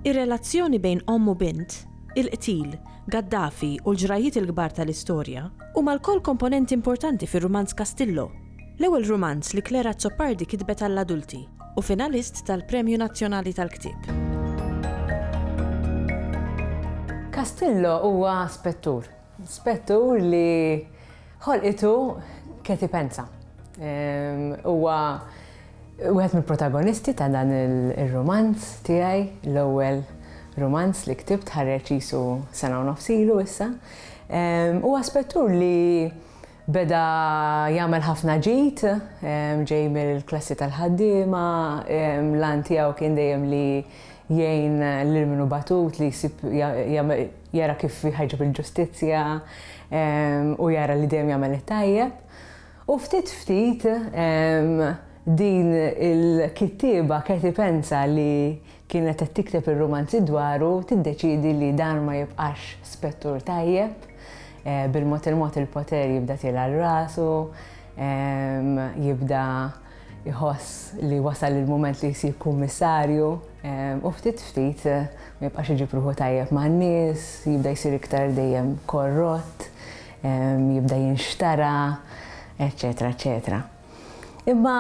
Ir-relazzjoni bejn omm u bint, il-qtil, Gaddafi u l-ġrajiet il-kbar tal-istorja huma l-koll komponenti importanti fir-rumanz Castillo, l-ewwel rumanz li Clara Zoppardi kitbet għall-adulti u finalist tal-Premju Nazzjonali tal-Ktieb. Castillo huwa spettur li ħolqitu Katie Penza. Huwa wieħed mill-protagonisti ta' dan il-romanz tiegħi, l-ewwel romanz li ktibt ħareġ qisu sena u nofs ilu issa. Huwa spettur li beda jagħmel ħafna ġid, ġej mill-klassi tal-ħaddiema, l-għan tiegħu kien dejjem li jgħin l-irminu batut li jara kif jħarġeb il-ġustizzja u jara li dejjem jagħmel it-tajjeb. U ftit din il-kittieba Katie Penza li kienet qed tikteb ir-romanzi dwaru tiddeċidi li dan ma jibqax spettur tajjeb, bil-mod il-poter jibda tila l-rasu, jibda jħoss li wasal il-moment li jsir kummissarju, u ftit ma jibqax iġib ruħu tajjeb man-nies, jibda jsir iktar dejjem korrott, jibda jinxtara, eccetera, eccetera. Imma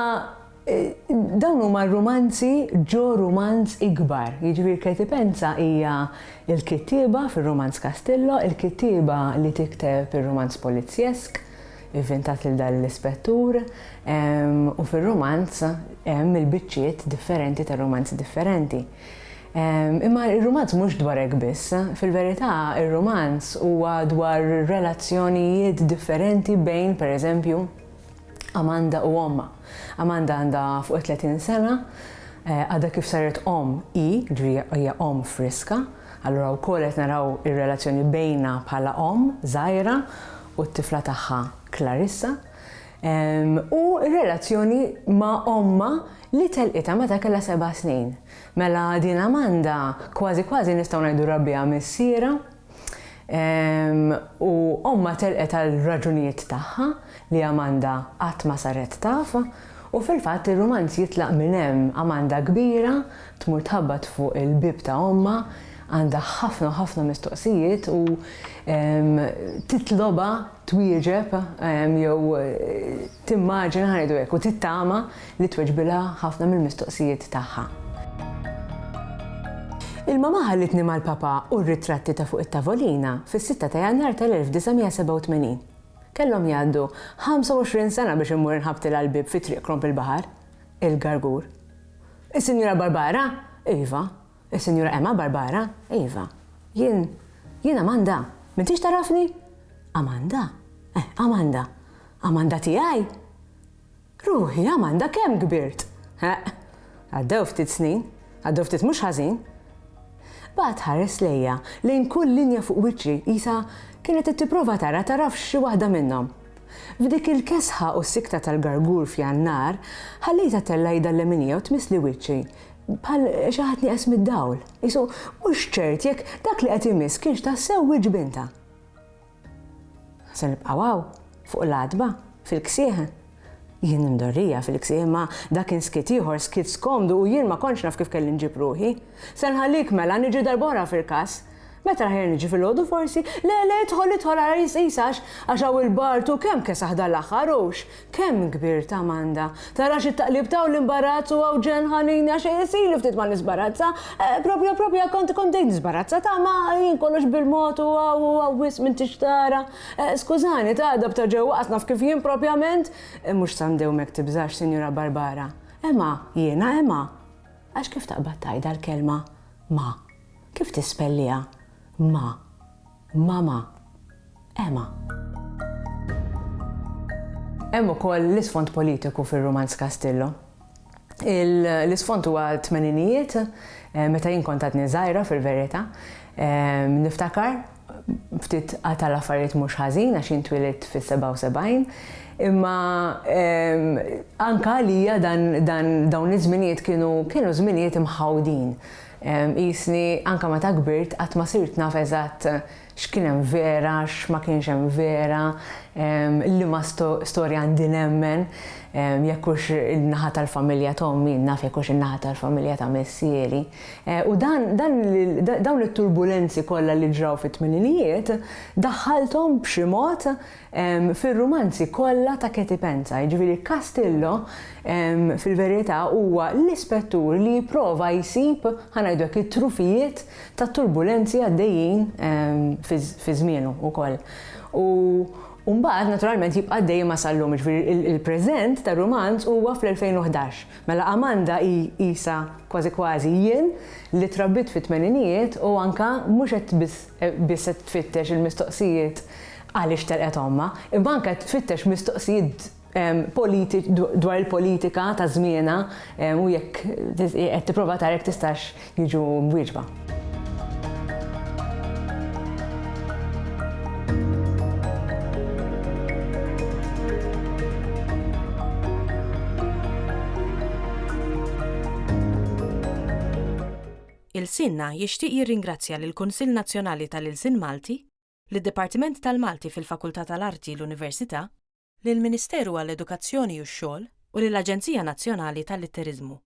dawn huma romanzi ġo romanz ikbar. Jiġifieri Katie Penza hija l-kittieba fir-romanz Castillo, il-kittieba li tikteb ir-romanz polizzjesk, ivvintat lil dan l-ispettur, u fir-romanz hemm il-biċċiet differenti ta' romanzi differenti. Imma ir-romanz mhux dwar hekk biss, fil-verità ir-romanz huwa dwar relazzjonijiet differenti bejn pereżempju Amanda u omma. Amanda għandha fuq 30 sena, għadha kif saret hija friska, allura wkoll qed naraw ir-relazzjoni bejna bħala żgħira u t-tifla tagħha Clarissa, u r-relazzjoni ma' omma li telqitha meta kellha 7 snin. Mela din Amanda kważi nistgħu ngħidu rabbiha missiera, u omma telqet għal raġunijiet tagħha li Amanda qatt ma saret taf, u fil-fatt ir-romanz jitlaq minn hemm Amanda kbira tmur tħabbat fuq il-bib ta' omma, għandha ħafna mistoqsijiet u titloba twieġeb jew timmaġina ħanejdu hekk u tittama li tweġbilha ħafna mill-mistoqsijiet tagħha. Il-mama ħallitni mal-papa u r-ritratti ta' fuq it-tavolina fis-6 ta' Jannar tal-1987. Kellhom jgħaddu 25 sena biex immur nħabtilha l-bib fi triq kromp il-baħar, il-Gargur. Is-Sinjura Barbara? Iva. Is-Sinjura Emma Barbara? Iva. Jien Amanda. M'intix tarafni? Amanda? Amanda. Amanda tiegħi? Ruħi, Amanda kemm kbirt? Għaddew ftit snin, għaddew ftit mhux ħażin. Bagħad ħares lejja lejn kull linja fuq wiċċi qisha kienet qed tipprova taraf xi waħda minnhom. F'dik il-kesħa u s-sikta tal-Gargur f'Jannar ħallejta tellajda l-leminija u tmiss li wiċċi bħal xi ħadd nieqes mid-dawl. Isu mhux ċert jekk dak li qed imiss kienx tassew wiġġ binta. Se nibqgħu fuq l-għadba fil-ksieħ. Jien imdorrija fil-ksieħ ma dak kien skit ieħor skit skomdu u jien ma kontx naf kif kelli nġib ruħi. Se nħallik mela niġi darbora fil-każ. Meta ħajr niġi fil-ħodu forsi, le tħolli tħolla jisax għax hawn il-bartu kemm kesaħda l-aħħar hux, kemm kbirt Amanda. Tarax it-taqlib taw l-imbarazz u għaw ġen ħanin għax jisilu ftit ma nisbarazza, propja kont dejn nisbarazza ta' ma jien kollox bil-mod u għaw wis minn tixtara. Skużani ta' dabta ġewwa naf kif jien propjament, mhux sandew mek tibżax Sinjura Barbara. Jiena Emma. Għax kif taqbad tajda l-kelma ma? Kif tispellija? Ma, mama, Emma. Hemm ukoll l-isfond politiku fir-romanz Castillo. L-isfond huwa t-tmeninijiet, meta jien kont għadni żgħira fil-verità. Niftakar ftit għata l-affarijiet mhux ħażin għax intwilit fis-77, imma anke għalija dawn iż-żminijiet kienu żminijiet imħawdin. Isni anka ma ta' kbirt qatt ma sirt naf eżatt x'kien hemm vera, x'ma kienx hemm vera, li ma storja għandi nemmen, jekk hux il-naħa tal-familja Tommi, naf jekk hux il-naħa tal-familja ta' Messieri. U dawn it-turbulenzi kollha li ġraw fit-tmininijiet daħħalthom b'xi mod fir-rumanzi kollha ta' Katie Penza. Jiġifieri Castillo fil-verità huwa l-ispettur li jipprova jsib ħanajdu hekk it-trufijiet ta' turbulenzi għaddejjin fi żmienu wkoll. U mbagħad naturalment jibqa' dejjem sal-lum, il-preżent tar-rumanz huwa fl-2011. Mela Amanda isa kważi jien li trabbit fit-tmeninijiet u anka mhux qed biss qed tfittex il-mistoqsijiet għaliex telqet omma, imma anke tfittex mistoqsijiet dwar il-politika ta' żmienha u jekk qed tipprova tara jekk tistax jiġu mwieġba. Il-Sinna jixtieq jirringrazzja lill-Kunsill Nazzjonali tal-Ilsien Malti, lid-Dipartiment tal-Malti fil-Fakultà tal-Arti l-Università, lill-Ministeru għall-Edukazzjoni u x-Xogħol u lill-Aġenzija Nazzjonali tal-Litteriżmu.